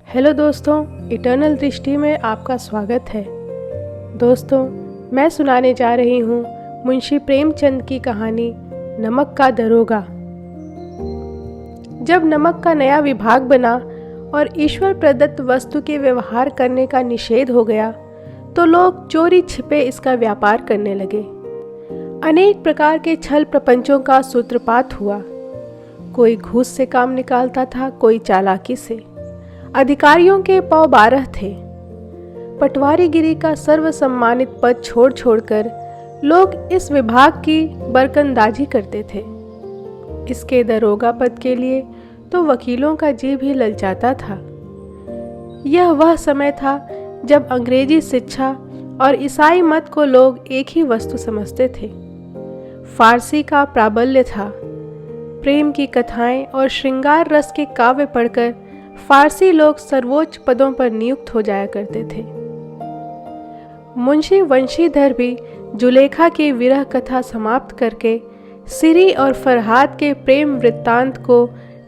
Hello दोस्तों, eternal दृष्टि में आपका स्वागत है। दोस्तों, मैं सुनाने जा रही हूँ मुंशी प्रेमचंद की कहानी नमक का दरोगा। जब नमक का नया विभाग बना और ईश्वर प्रदत्त वस्तु के व्यवहार करने का निषेध हो गया तो लोग चोरी छिपे इसका व्यापार करने लगे। अनेक प्रकार के छल प्रपंचों का सूत्रपात हुआ। कोई घूस से काम निकालता था, कोई चालाकी से। अधिकारियों के पौ 12 थे। पटवारीगिरी का सर्वसम्मानित पद छोड़ छोड़कर लोग इस विभाग की बरकंदाजी करते थे। इसके दरोगा पद के लिए तो वकीलों का जी भी ललचाता था। यह वह समय था जब अंग्रेजी शिक्षा और ईसाई मत को लोग एक ही वस्तु समझते थे। फारसी का प्राबल्य था। प्रेम की कथाएं और श्रृंगार रस के काव्य पढ़कर फारसी लोग सर्वोच्च पदों पर नियुक्त हो जाया करते थे। मुंशी वंशीधर भी जुलेखा की विरह कथा समाप्त करके सिरी और फरहाद के प्रेम वृत्तांत को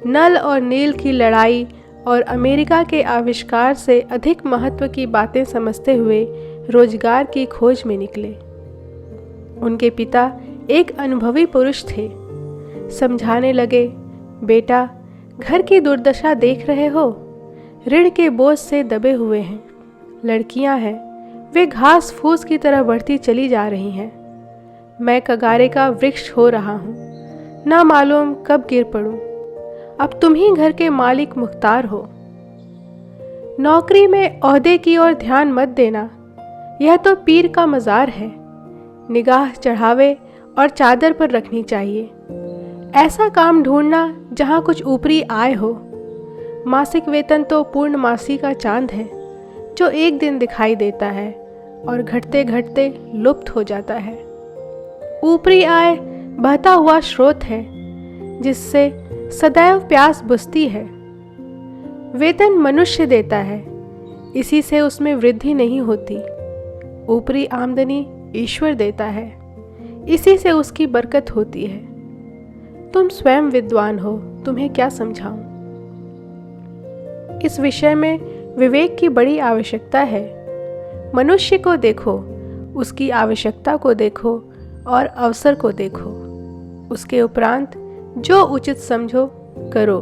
नल और नील की लड़ाई और अमेरिका के आविष्कार से अधिक महत्व की बातें समझते हुए रोजगार की खोज में निकले। उनके पिता एक अनुभवी पुरुष थे। समझाने लगे, बेटा, घर की दुर्दशा देख रहे हो, ऋण के बोझ से दबे हुए हैं। लड़कियां हैं, वे घास फूस की तरह बढ़ती चली जा रही हैं। मैं कगारे का वृक्ष हो रहा हूँ, ना मालूम कब गिर पड़ूं। अब तुम ही घर के मालिक मुख्तार हो। नौकरी में ओहदे की ओर ध्यान मत देना, यह तो पीर का मज़ार है। निगाह चढ़ावे और चादर पर रखनी चाहिए। ऐसा काम ढूंढना जहाँ कुछ ऊपरी आय हो। मासिक वेतन तो पूर्णमासी का चांद है जो एक दिन दिखाई देता है और घटते घटते लुप्त हो जाता है। ऊपरी आय बहता हुआ स्रोत है जिससे सदैव प्यास बुझती है। वेतन मनुष्य देता है, इसी से उसमें वृद्धि नहीं होती। ऊपरी आमदनी ईश्वर देता है, इसी से उसकी बरकत होती है। तुम स्वयं विद्वान हो, तुम्हें क्या समझाऊं। इस विषय में विवेक की बड़ी आवश्यकता है। मनुष्य को देखो, उसकी आवश्यकता को देखो और अवसर को देखो। उसके उपरांत जो उचित समझो करो।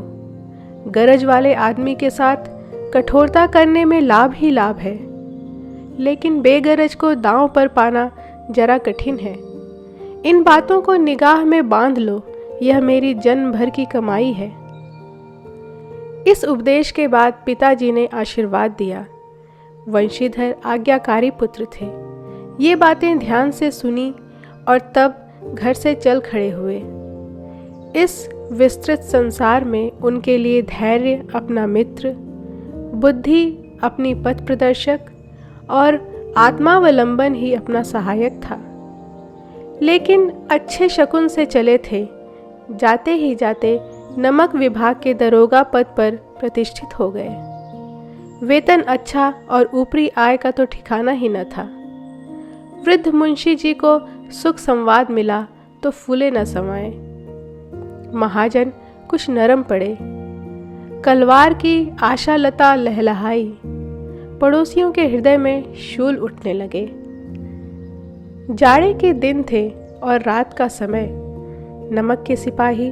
गरज वाले आदमी के साथ कठोरता करने में लाभ ही लाभ है, लेकिन बेगरज को दांव पर पाना जरा कठिन है। इन बातों को निगाह में बांध लो, यह मेरी जन्म भर की कमाई है। इस उपदेश के बाद पिताजी ने आशीर्वाद दिया। वंशीधर आज्ञाकारी पुत्र थे। ये बातें ध्यान से सुनी और तब घर से चल खड़े हुए। इस विस्तृत संसार में उनके लिए धैर्य अपना मित्र, बुद्धि अपनी पथ प्रदर्शक और आत्मावलंबन ही अपना सहायक था। लेकिन अच्छे शकुन से चले थे। जाते ही जाते नमक विभाग के दरोगा पद पर प्रतिष्ठित हो गए। वेतन अच्छा और ऊपरी आय का तो ठिकाना ही न था। वृद्ध मुंशी जी को सुख संवाद मिला तो फूले न समाये। महाजन कुछ नरम पड़े। कलवार की आशालता लहलहाई। पड़ोसियों के हृदय में शूल उठने लगे। जाड़े के दिन थे और रात का समय। नमक के सिपाही,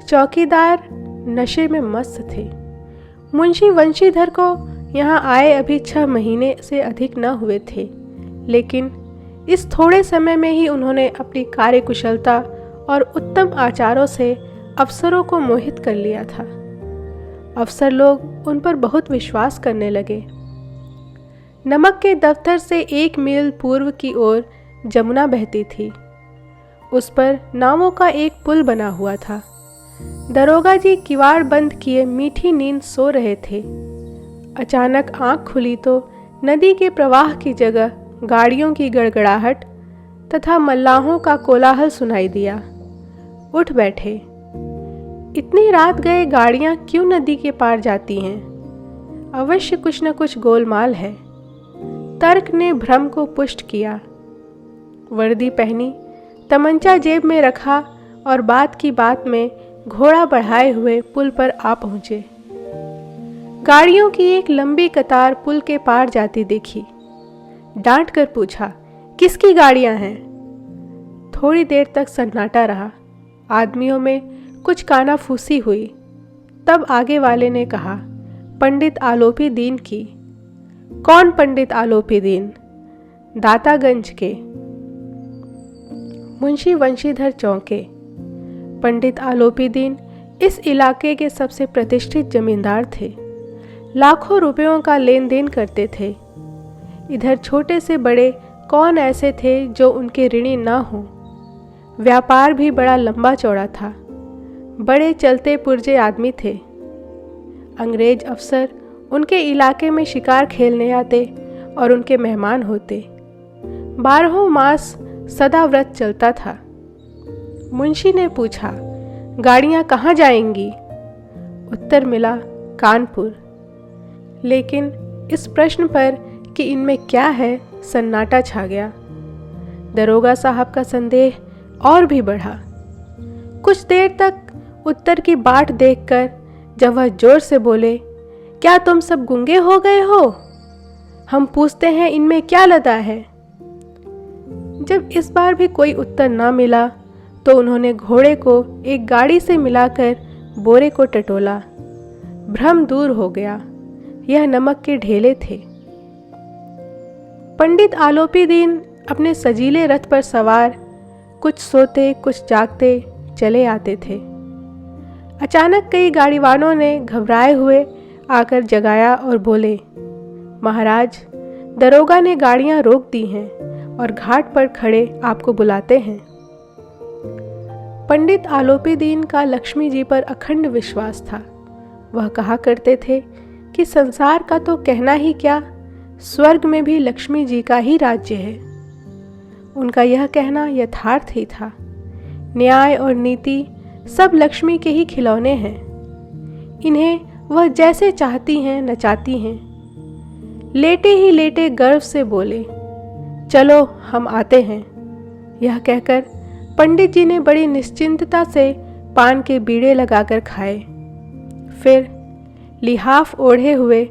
चौकीदार नशे में मस्त थे। मुंशी वंशीधर को यहाँ आए अभी 6 महीने से अधिक न हुए थे, लेकिन इस थोड़े समय में ही उन्होंने अपनी कार्यकुशलता और उत्तम आचारों से अफसरों को मोहित कर लिया था। अफसर लोग उन पर बहुत विश्वास करने लगे। नमक के दफ्तर से 1 मील पूर्व की ओर जमुना बहती थी। उस पर नावों का एक पुल बना हुआ था। दरोगा जी किवाड़ बंद किए मीठी नींद सो रहे थे। अचानक आंख खुली तो नदी के प्रवाह की जगह गाड़ियों की गड़गड़ाहट तथा मल्लाहों का कोलाहल सुनाई दिया। उठ बैठे। इतनी रात गए गाड़ियां क्यों नदी के पार जाती हैं? अवश्य कुछ न कुछ गोलमाल है। तर्क ने भ्रम को पुष्ट किया। वर्दी पहनी, तमंचा जेब में रखा और बात की बात में घोड़ा बढ़ाए हुए पुल पर आ पहुँचे। गाड़ियों की एक लंबी कतार पुल के पार जाती देखी। डांट कर पूछा, किसकी गाड़ियां हैं? थोड़ी देर तक सन्नाटा रहा। आदमियों में कुछ कानाफूसी हुई। तब आगे वाले ने कहा, पंडित आलोपी दीन की। कौन पंडित आलोपी दीन? दातागंज के। मुंशी वंशीधर चौंके। पंडित आलोपी दीन इस इलाके के सबसे प्रतिष्ठित जमींदार थे। लाखों रुपयों का लेन देन करते थे। इधर छोटे से बड़े कौन ऐसे थे जो उनके ऋणी ना हों। व्यापार भी बड़ा लंबा चौड़ा था। बड़े चलते पुरजे आदमी थे। अंग्रेज अफसर उनके इलाके में शिकार खेलने आते और उनके मेहमान होते। 12 मास सदा व्रत चलता था। मुंशी ने पूछा, गाड़ियां कहाँ जाएंगी? उत्तर मिला, कानपुर। लेकिन इस प्रश्न पर कि इनमें क्या है, सन्नाटा छा गया। दरोगा साहब का संदेह और भी बढ़ा। कुछ देर तक उत्तर की बाट देखकर जब वह जोर से बोले, क्या तुम सब गूंगे हो गए हो? हम पूछते हैं इनमें क्या लदा है? जब इस बार भी कोई उत्तर ना मिला तो उन्होंने घोड़े को एक गाड़ी से मिलाकर बोरे को टटोला। भ्रम दूर हो गया। यह नमक के ढेले थे। पंडित आलोपी दीन अपने सजीले रथ पर सवार कुछ सोते कुछ जागते चले आते थे। अचानक कई गाड़ीवानों ने घबराए हुए आकर जगाया और बोले, महाराज, दरोगा ने गाड़ियां रोक दी हैं और घाट पर खड़े आपको बुलाते हैं। पंडित आलोपी दीन का लक्ष्मी जी पर अखंड विश्वास था। वह कहा करते थे कि संसार का तो कहना ही क्या, स्वर्ग में भी लक्ष्मी जी का ही राज्य है। उनका यह कहना यथार्थ ही था। न्याय और नीति सब लक्ष्मी के ही खिलौने हैं। इन्हें वह जैसे चाहती हैं नचाती हैं। लेटे ही लेटे गर्व से बोले, चलो हम आते हैं। यह कहकर पंडित जी ने बड़ी निश्चिंतता से पान के बीड़े लगाकर खाए। फिर लिहाफ ओढ़े हुए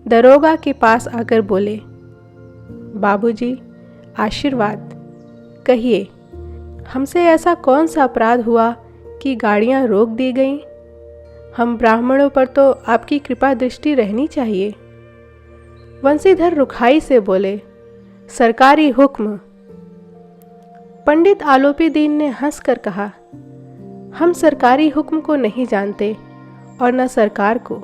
दरोगा के पास आकर बोले, बाबूजी, आशीर्वाद। कहिए, हमसे ऐसा कौन सा अपराध हुआ कि गाड़ियां रोक दी गईं? हम ब्राह्मणों पर तो आपकी कृपा दृष्टि रहनी चाहिए। वंशीधर रुखाई से बोले, सरकारी हुक्म। पंडित आलोपी दीन ने हंसकर कहा, हम सरकारी हुक्म को नहीं जानते और न सरकार को।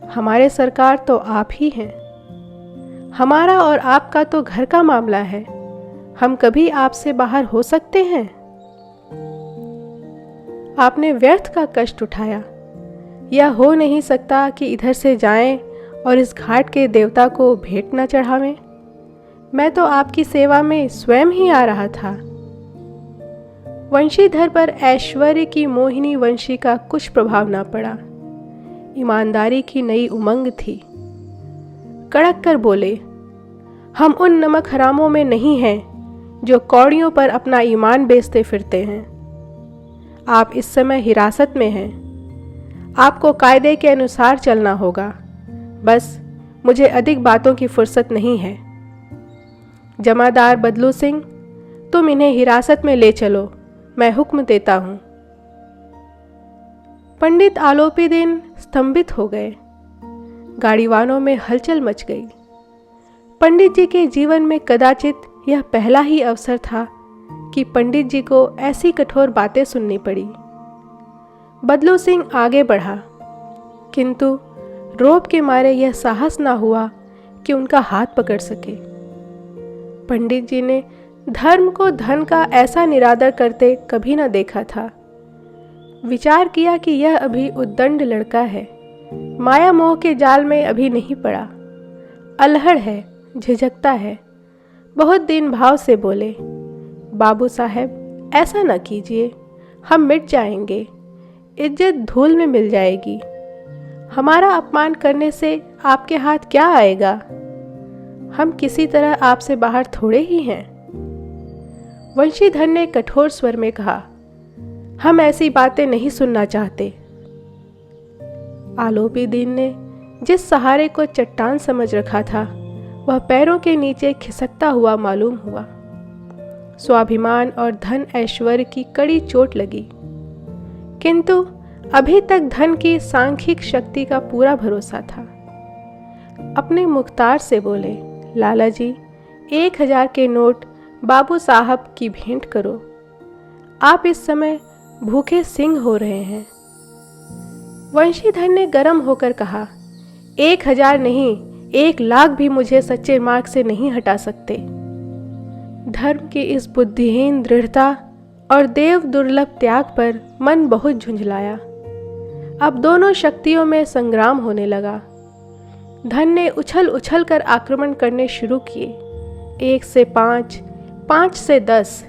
हमारे सरकार तो आप ही हैं। हमारा और आपका तो घर का मामला है। हम कभी आपसे बाहर हो सकते हैं? आपने व्यर्थ का कष्ट उठाया। यह हो नहीं सकता कि इधर से जाएं और इस घाट के देवता को भेंट न चढ़ावें। मैं तो आपकी सेवा में स्वयं ही आ रहा था। वंशीधर पर ऐश्वर्य की मोहिनी वंशी का कुछ प्रभाव न पड़ा। ईमानदारी की नई उमंग थी। कड़क कर बोले, हम उन नमक हरामों में नहीं हैं जो कौड़ियों पर अपना ईमान बेचते फिरते हैं। आप इस समय हिरासत में हैं। आपको कायदे के अनुसार चलना होगा। बस मुझे अधिक बातों की फुर्सत नहीं है। जमादार बदलू सिंह, तुम इन्हें हिरासत में ले चलो, मैं हुक्म देता हूं। पंडित आलोपी दीन स्तंभित हो गए। गाड़ीवानों में हलचल मच गई। पंडित जी के जीवन में कदाचित यह पहला ही अवसर था कि पंडित जी को ऐसी कठोर बातें सुननी पड़ी। बदलू सिंह आगे बढ़ा, किंतु रोब के मारे यह साहस ना हुआ कि उनका हाथ पकड़ सके। पंडित जी ने धर्म को धन का ऐसा निरादर करते कभी न देखा था। विचार किया कि यह अभी उद्दंड लड़का है, माया मोह के जाल में अभी नहीं पड़ा, अल्हड़ है, झिझकता है। बहुत दिन भाव से बोले, बाबू साहब ऐसा न कीजिए, हम मिट जाएंगे, इज्जत धूल में मिल जाएगी। हमारा अपमान करने से आपके हाथ क्या आएगा? हम किसी तरह आपसे बाहर थोड़े ही हैं। वंशीधर ने कठोर स्वर में कहा, हम ऐसी बातें नहीं सुनना चाहते। आलोपी दीन ने जिस सहारे को चट्टान समझ रखा था वह पैरों के नीचे खिसकता हुआ मालूम हुआ। स्वाभिमान और धन ऐश्वर्य की कड़ी चोट लगी, किंतु अभी तक धन की सांख्यिक शक्ति का पूरा भरोसा था। अपने मुख्तार से बोले, लाला जी 1000 के नोट बाबू साहब की भेंट करो, आप इस समय भूखे सिंह हो रहे हैं। वंशीधर ने गर्म होकर कहा, 1000 नहीं 1,00,000 भी मुझे सच्चे मार्ग से नहीं हटा सकते। धर्म की इस बुद्धिहीन दृढ़ता और देव दुर्लभ त्याग पर मन बहुत झुंझलाया। अब दोनों शक्तियों में संग्राम होने लगा। धन ने उछल उछल कर आक्रमण करने शुरू किए। 1 से 5, 5 से 10,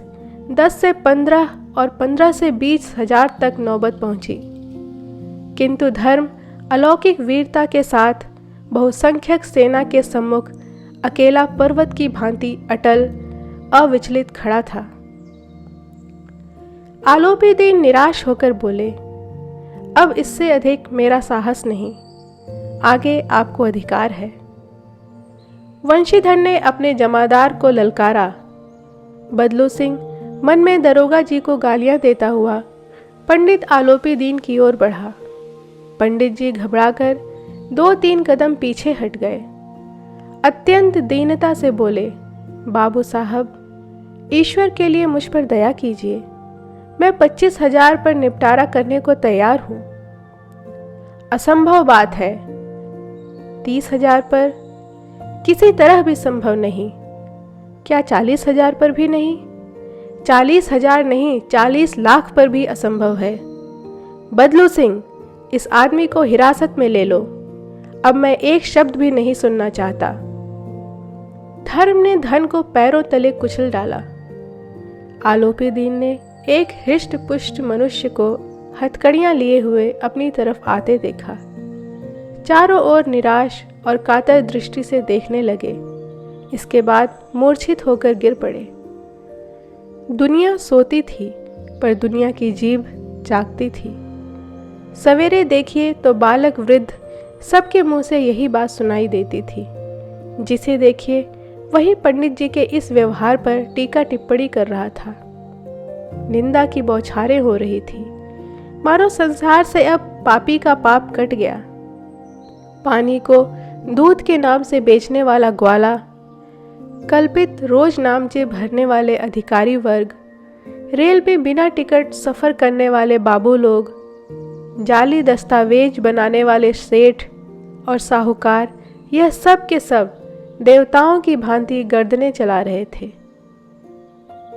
10 से 15 और 15 से 20,000 तक नौबत पहुंची, किंतु धर्म अलौकिक वीरता के साथ बहुसंख्यक सेना के सम्मुख अकेला पर्वत की भांति अटल अविचलित खड़ा था। आलोपीदीन निराश होकर बोले, अब इससे अधिक मेरा साहस नहीं, आगे आपको अधिकार है। वंशीधर ने अपने जमादार को ललकारा। बदलू सिंह मन में दरोगा जी को गालियां देता हुआ पंडित आलोपीदीन की ओर बढ़ा। पंडित जी घबराकर 2-3 कदम पीछे हट गए। अत्यंत दीनता से बोले, बाबू साहब ईश्वर के लिए मुझ पर दया कीजिए, मैं 25,000 पर निपटारा करने को तैयार हूं। असंभव बात है, 30,000 पर किसी तरह भी संभव नहीं। क्या 40,000 पर भी नहीं? 40,000 नहीं 40 लाख पर भी असंभव है। बदलू सिंह इस आदमी को हिरासत में ले लो, अब मैं एक शब्द भी नहीं सुनना चाहता। धर्म ने धन को पैरों तले कुचल डाला। आलोपीदीन ने एक हृष्ट पुष्ट मनुष्य को हथकड़ियां लिए हुए अपनी तरफ आते देखा। चारों ओर निराश और कातर दृष्टि से देखने लगे। इसके बाद मूर्छित होकर गिर पड़े। दुनिया सोती थी पर दुनिया की जीभ जागती थी। सवेरे देखिए तो बालक वृद्ध सबके मुंह से यही बात सुनाई देती थी। जिसे देखिए वही पंडित जी के इस व्यवहार पर टीका टिप्पणी कर रहा था। निंदा की बौछारें हो रही थी, मानो संसार से अब पापी का पाप कट गया। पानी को दूध के नाम से बेचने वाला ग्वाला, कल्पित रोज नामचे भरने वाले अधिकारी वर्ग, रेल पे बिना टिकट सफर करने वाले बाबू लोग, जाली दस्तावेज बनाने वाले सेठ और साहूकार, यह सब के सब देवताओं की भांति गर्दनें चला रहे थे।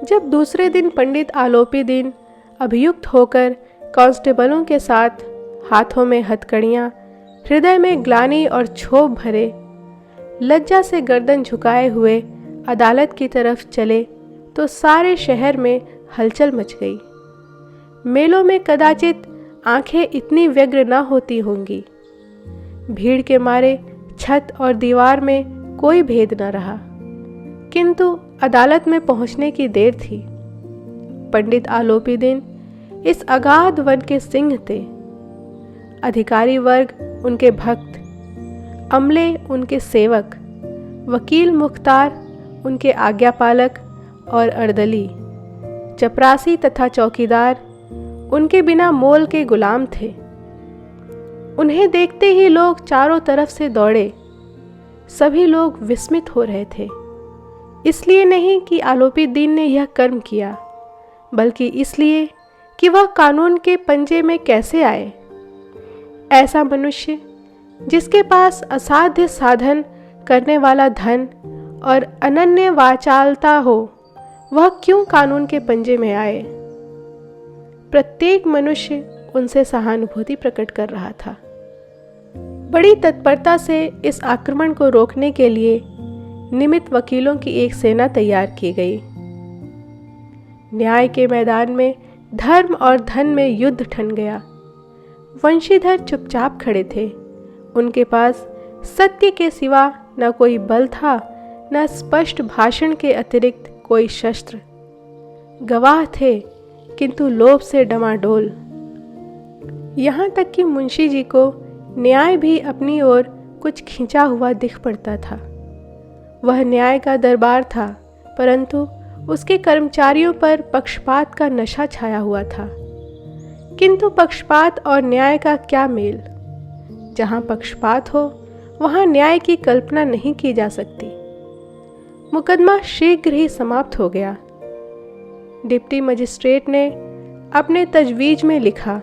जब दूसरे दिन पंडित आलोपीदीन अभियुक्त होकर कांस्टेबलों के साथ हाथों में हथकड़ियां, हृदय में ग्लानि और क्षोभ भरे, लज्जा से गर्दन झुकाए हुए अदालत की तरफ चले तो सारे शहर में हलचल मच गई। मेलों में कदाचित आंखें इतनी व्यग्र न होती होंगी। भीड़ के मारे छत और दीवार में कोई भेद न रहा, किंतु अदालत में पहुंचने की देर थी। पंडित आलोपीदीन इस अगाध वन के सिंह थे। अधिकारी वर्ग उनके भक्त, अमले उनके सेवक, वकील मुख्तार उनके आज्ञापालक और अर्दली, चपरासी तथा चौकीदार उनके बिना मोल के गुलाम थे। उन्हें देखते ही लोग चारों तरफ से दौड़े। सभी लोग विस्मित हो रहे थे, इसलिए नहीं कि आलोपीदीन ने यह कर्म किया, बल्कि इसलिए कि वह कानून के पंजे में कैसे आए। ऐसा मनुष्य जिसके पास असाध्य साधन करने वाला धन और अनन्य वाचालता हो, वह क्यों कानून के पंजे में आए? प्रत्येक मनुष्य उनसे सहानुभूति प्रकट कर रहा था। बड़ी तत्परता से इस आक्रमण को रोकने के लिए निमित्त वकीलों की एक सेना तैयार की गई। न्याय के मैदान में धर्म और धन में युद्ध ठन गया। वंशीधर चुपचाप खड़े थे। उनके पास सत्य के सिवा न कोई बल था, न स्पष्ट भाषण के अतिरिक्त कोई शस्त्र। गवाह थे, किंतु लोभ से डमाडोल। यहाँ तक कि मुंशी जी को न्याय भी अपनी ओर कुछ खिंचा हुआ दिख पड़ता था। वह न्याय का दरबार था, परंतु उसके कर्मचारियों पर पक्षपात का नशा छाया हुआ था। किंतु पक्षपात और न्याय का क्या मेल? जहाँ पक्षपात हो वहाँ न्याय की कल्पना नहीं की जा सकती। मुकदमा शीघ्र ही समाप्त हो गया। डिप्टी मजिस्ट्रेट ने अपने तजवीज में लिखा,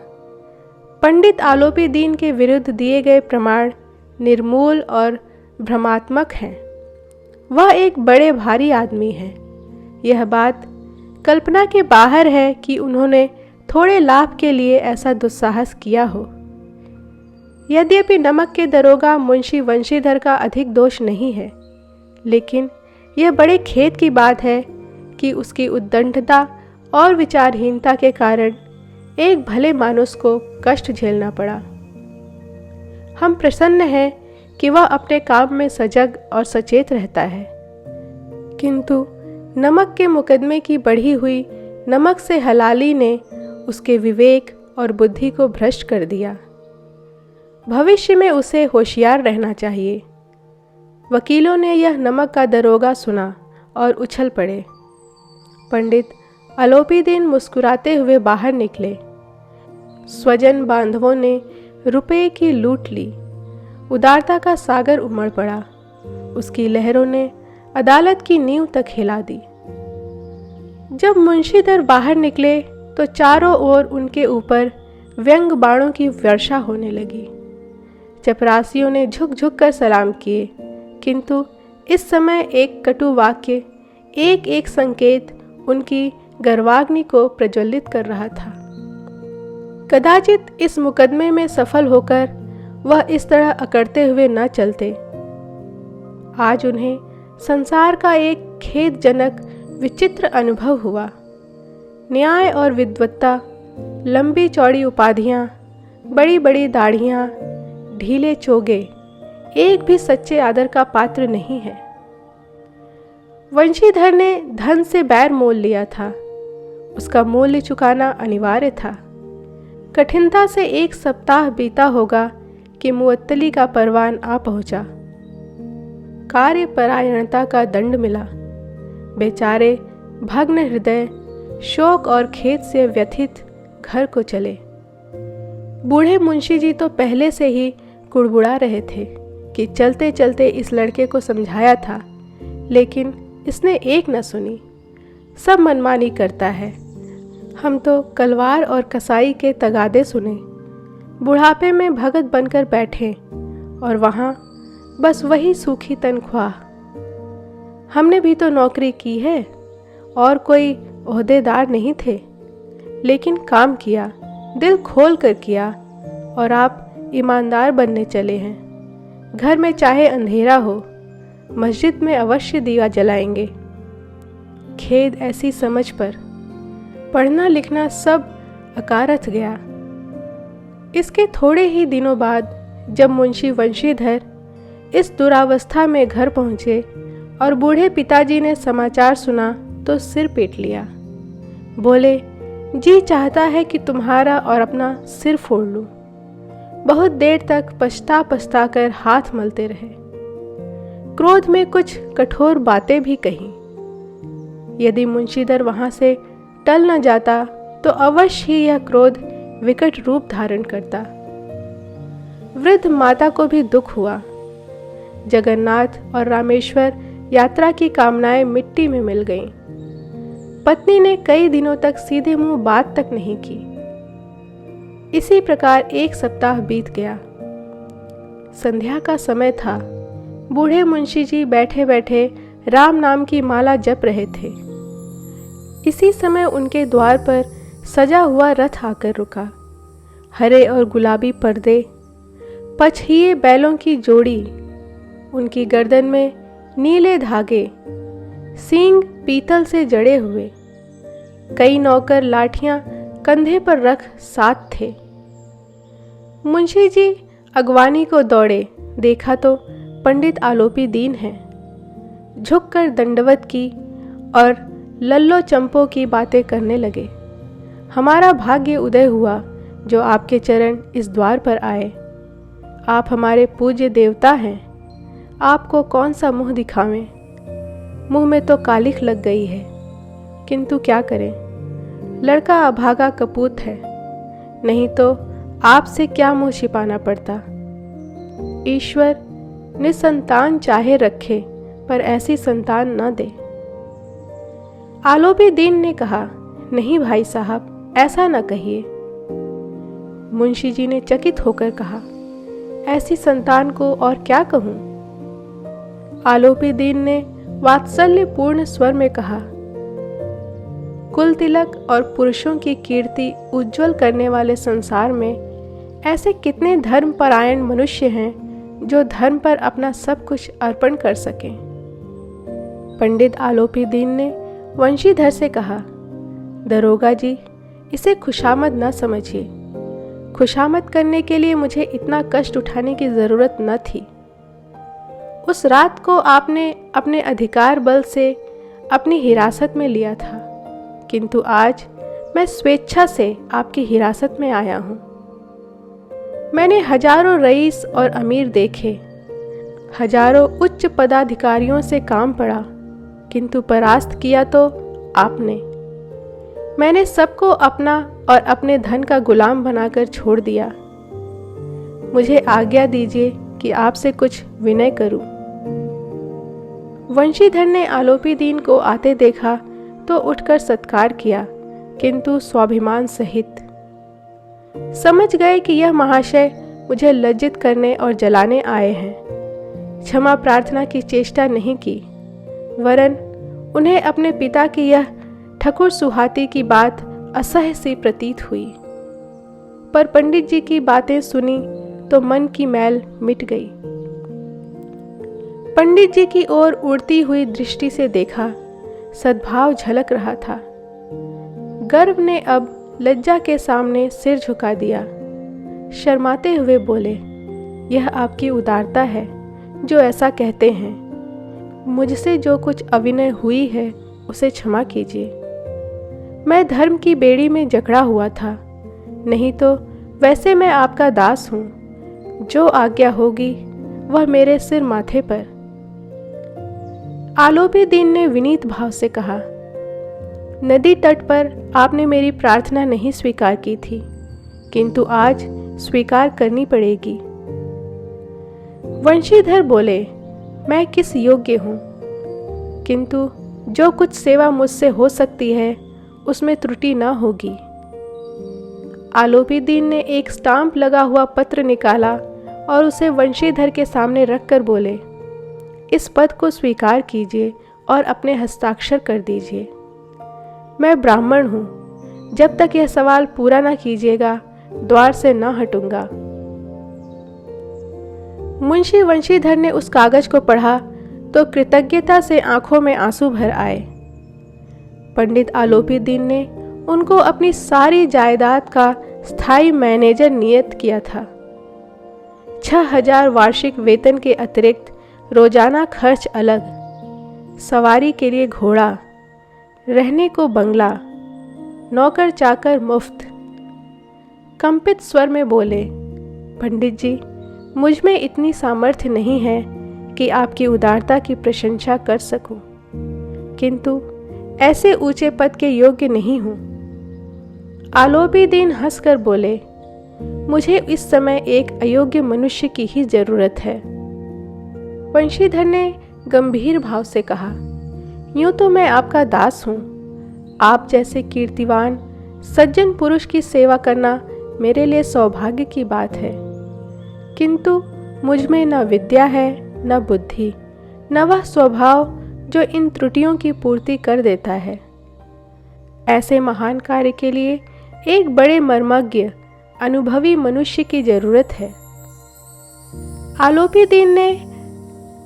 पंडित आलोपी दीन के विरुद्ध दिए गए प्रमाण निर्मूल और भ्रमात्मक हैं। वह एक बड़े भारी आदमी हैं। यह बात कल्पना के बाहर है कि उन्होंने थोड़े लाभ के लिए ऐसा दुस्साहस किया हो। यद्यपि नमक के दरोगा मुंशी वंशीधर का अधिक दोष नहीं है, लेकिन यह बड़े खेद की बात है कि उसकी उद्दंडता और विचारहीनता के कारण एक भले मानुस को कष्ट झेलना पड़ा। हम प्रसन्न हैं कि वह अपने काम में सजग और सचेत रहता है, किंतु नमक के मुकदमे की बढ़ी हुई नमक से हलाली ने उसके विवेक और बुद्धि को भ्रष्ट कर दिया। भविष्य में उसे होशियार रहना चाहिए। वकीलों ने यह नमक का दरोगा सुना और उछल पड़े। पंडित आलोपी दीन मुस्कुराते हुए बाहर निकले। स्वजन बांधवों ने रुपये की लूट ली। उदारता का सागर उमड़ पड़ा। उसकी लहरों ने अदालत की नींव तक हिला दी। जब मुंशीधर बाहर निकले तो चारों ओर उनके ऊपर व्यंग बाणों की वर्षा होने लगी। चपरासियों ने झुक झुक कर सलाम किए, किंतु इस समय एक कटु वाक्य, एक एक संकेत उनकी गर्वाग्नि को प्रज्वलित कर रहा था। कदाचित इस मुकदमे में सफल होकर वह इस तरह अकड़ते हुए न चलते। आज उन्हें संसार का एक खेदजनक विचित्र अनुभव हुआ। न्याय और विद्वत्ता, लंबी चौड़ी उपाधियां, बड़ी बड़ी दाढ़ियां, ढीले चोगे, एक भी सच्चे आदर का पात्र नहीं है। वंशीधर ने धन से बैर मोल लिया था। उसका मूल्य चुकाना अनिवार्य था। कठिनता से एक सप्ताह बीता होगा कि मुअत्तली का परवान आ पहुंचा। कार्यपरायणता का दंड मिला। बेचारे भग्न हृदय, शोक और खेद से व्यथित घर को चले। बूढ़े मुंशी जी तो पहले से ही कुड़बुड़ा रहे थे कि चलते चलते इस लड़के को समझाया था, लेकिन इसने एक न सुनी। सब मनमानी करता है। हम तो कलवार और कसाई के तगादे सुने, बुढ़ापे में भगत बनकर बैठे और वहाँ बस वही सूखी तनख्वाह। हमने भी तो नौकरी की है और कोई ओहदेदार नहीं थे, लेकिन काम किया, दिल खोल कर किया, और आप ईमानदार बनने चले हैं। घर में चाहे अंधेरा हो, मस्जिद में अवश्य दिया जलाएंगे। खेद ऐसी समझ पर। पढ़ना लिखना सब अकारथ गया। इसके थोड़े ही दिनों बाद जब मुंशी वंशीधर इस दुरावस्था में घर पहुंचे और बूढ़े पिताजी ने समाचार सुना तो सिर पीट लिया। बोले, जी चाहता है कि तुम्हारा और अपना सिर फोड़ लूं। बहुत देर तक पछता पछता कर हाथ मलते रहे। क्रोध में कुछ कठोर बातें भी कहीं। यदि मुंशीधर वहां से टल न जाता तो अवश्य ही यह क्रोध विकट रूप धारण करता। वृद्ध माता को भी दुख हुआ। जगन्नाथ और रामेश्वर यात्रा की कामनाएं मिट्टी में मिल गईं। पत्नी ने कई दिनों तक सीधे मुंह बात तक नहीं की। इसी प्रकार एक सप्ताह बीत गया। संध्या का समय था। बूढ़े मुंशी जी बैठे बैठे राम नाम की माला जप रहे थे। इसी समय उनके द्वार पर सजा हुआ रथ आकर रुका। हरे और गुलाबी पर्दे, पछिए बैलों की जोड़ी, उनकी गर्दन में नीले धागे, सींग पीतल से जड़े हुए, कई नौकर लाठियां कंधे पर रख साथ थे। मुंशी जी अगवानी को दौड़े, देखा तो पंडित आलोपी दीन हैं। झुककर दंडवत की और लल्लो चंपो की बातें करने लगे। हमारा भाग्य उदय हुआ जो आपके चरण इस द्वार पर आए। आप हमारे पूज्य देवता हैं, आपको कौन सा मुंह दिखावें। मुंह में तो कालिख लग गई है, किंतु क्या करें, लड़का अभागा कपूत है, नहीं तो आपसे क्या मुंह छिपाना पड़ता। ईश्वर निसंतान चाहे रखे, पर ऐसी संतान न दे। आलोपी दीन ने कहा, नहीं भाई साहब, ऐसा न कहिए। मुंशी जी ने चकित होकर कहा, ऐसी संतान को और क्या कहूं। आलोपी दीन ने वात्सल्यपूर्ण स्वर में कहा, कुल तिलक और पुरुषों की कीर्ति उज्जवल करने वाले संसार में ऐसे कितने धर्मपरायण मनुष्य हैं जो धर्म पर अपना सब कुछ अर्पण कर सकें। पंडित आलोपी दीन ने वंशीधर से कहा, दरोगा जी, इसे खुशामद न समझिए। खुशामद करने के लिए मुझे इतना कष्ट उठाने की जरूरत न थी। उस रात को आपने अपने अधिकार बल से अपनी हिरासत में लिया था, किंतु आज मैं स्वेच्छा से आपकी हिरासत में आया हूँ। मैंने हजारों रईस और अमीर देखे, हजारों उच्च पदाधिकारियों से काम पड़ा, किंतु परास्त किया तो आपने। मैंने सबको अपना और अपने धन का गुलाम बनाकर छोड़ दिया। मुझे आज्ञा दीजिए कि आपसे कुछ विनय करूं। वंशीधर ने आलोपी दीन को आते देखा तो उठकर सत्कार किया, किंतु स्वाभिमान सहित। समझ गए कि यह महाशय मुझे लज्जित करने और जलाने आए हैं। क्षमा प्रार्थना की चेष्टा नहीं की, वरन उन्हें अपने पिता की यह ठकुर सुहाती की बात असह्य सी प्रतीत हुई। पर पंडित जी की बातें सुनी तो मन की मैल मिट गई। पंडित जी की ओर उड़ती हुई दृष्टि से देखा, सद्भाव झलक रहा था। गर्व ने अब लज्जा के सामने सिर झुका दिया। शर्माते हुए बोले, यह आपकी उदारता है जो ऐसा कहते हैं। मुझसे जो कुछ अविनय हुई है उसे क्षमा कीजिए। मैं धर्म की बेड़ी में जकड़ा हुआ था, नहीं तो वैसे मैं आपका दास हूँ। जो आज्ञा होगी वह मेरे सिर माथे पर। आलोपी दीन ने विनीत भाव से कहा, नदी तट पर आपने मेरी प्रार्थना नहीं स्वीकार की थी, किंतु आज स्वीकार करनी पड़ेगी। वंशीधर बोले, मैं किस योग्य हूँ, किंतु जो कुछ सेवा मुझसे हो सकती है उसमें त्रुटि न होगी। आलोपी दीन ने एक स्टाम्प लगा हुआ पत्र निकाला और उसे वंशीधर के सामने रखकर बोले, इस पद को स्वीकार कीजिए और अपने हस्ताक्षर कर दीजिए। मैं ब्राह्मण हूँ, जब तक यह सवाल पूरा न कीजिएगा द्वार से न हटूंगा। मुंशी वंशीधर ने उस कागज को पढ़ा तो कृतज्ञता से आंखों में आंसू भर आए। पंडित आलोपी दीन ने उनको अपनी सारी जायदाद का स्थायी मैनेजर नियत किया था। 6,000 वार्षिक वेतन के अतिरिक्त रोजाना खर्च अलग, सवारी के लिए घोड़ा, रहने को बंगला, नौकर चाकर मुफ्त। कंपित स्वर में बोले, पंडित जी, मुझ में इतनी सामर्थ्य नहीं है कि आपकी उदारता की प्रशंसा कर सकूं, किंतु ऐसे ऊंचे पद के योग्य नहीं हूं। आलोपी दीन हंसकर बोले, मुझे इस समय एक अयोग्य मनुष्य की ही जरूरत है। वंशीधर ने गंभीर भाव से कहा, यूं तो मैं आपका दास हूं। आप जैसे कीर्तिवान सज्जन पुरुष की सेवा करना मेरे लिए सौभाग्य की बात है, किंतु मुझ में न विद्या है, न बुद्धि, न वह स्वभाव जो इन त्रुटियों की पूर्ति कर देता है। ऐसे महान कार्य के लिए एक बड़े मर्मज्ञ अनुभवी मनुष्य की जरूरत है। आलोपी दीन ने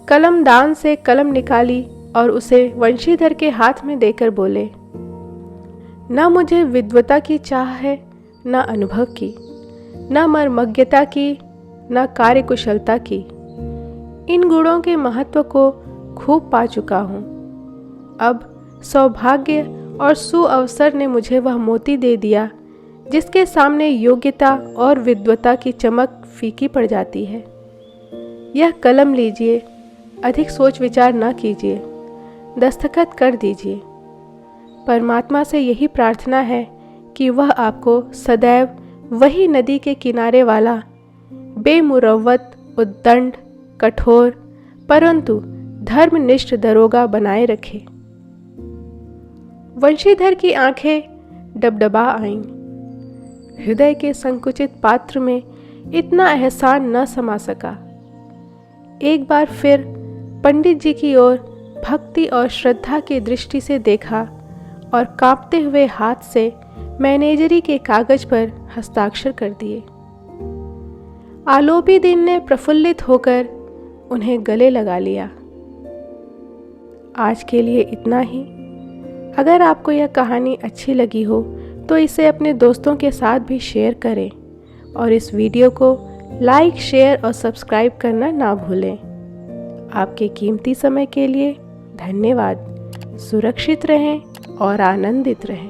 कलमदान से कलम निकाली और उसे वंशीधर के हाथ में देकर बोले, न मुझे विद्वता की चाह है, न अनुभव की, न मर्मज्ञता की, न कार्यकुशलता की। इन गुणों के महत्व को खूब पा चुका हूँ। अब सौभाग्य और सुअवसर ने मुझे वह मोती दे दिया जिसके सामने योग्यता और विद्वता की चमक फीकी पड़ जाती है। यह कलम लीजिए, अधिक सोच विचार न कीजिए, दस्तखत कर दीजिए। परमात्मा से यही प्रार्थना है कि वह आपको सदैव वही नदी के किनारे वाला बेमुरव्वत, उद्दंड, कठोर परंतु धर्मनिष्ठ दरोगा बनाए रखे। वंशीधर की आंखें डबडबा आईं। हृदय के संकुचित पात्र में इतना एहसान न समा सका। एक बार फिर पंडित जी की ओर भक्ति और श्रद्धा की दृष्टि से देखा और कांपते हुए हाथ से मैनेजरी के कागज पर हस्ताक्षर कर दिए। आलोपी दिन ने प्रफुल्लित होकर उन्हें गले लगा लिया। आज के लिए इतना ही। अगर आपको यह कहानी अच्छी लगी हो तो इसे अपने दोस्तों के साथ भी शेयर करें और इस वीडियो को लाइक, शेयर और सब्सक्राइब करना ना भूलें। आपके कीमती समय के लिए धन्यवाद। सुरक्षित रहें और आनंदित रहें।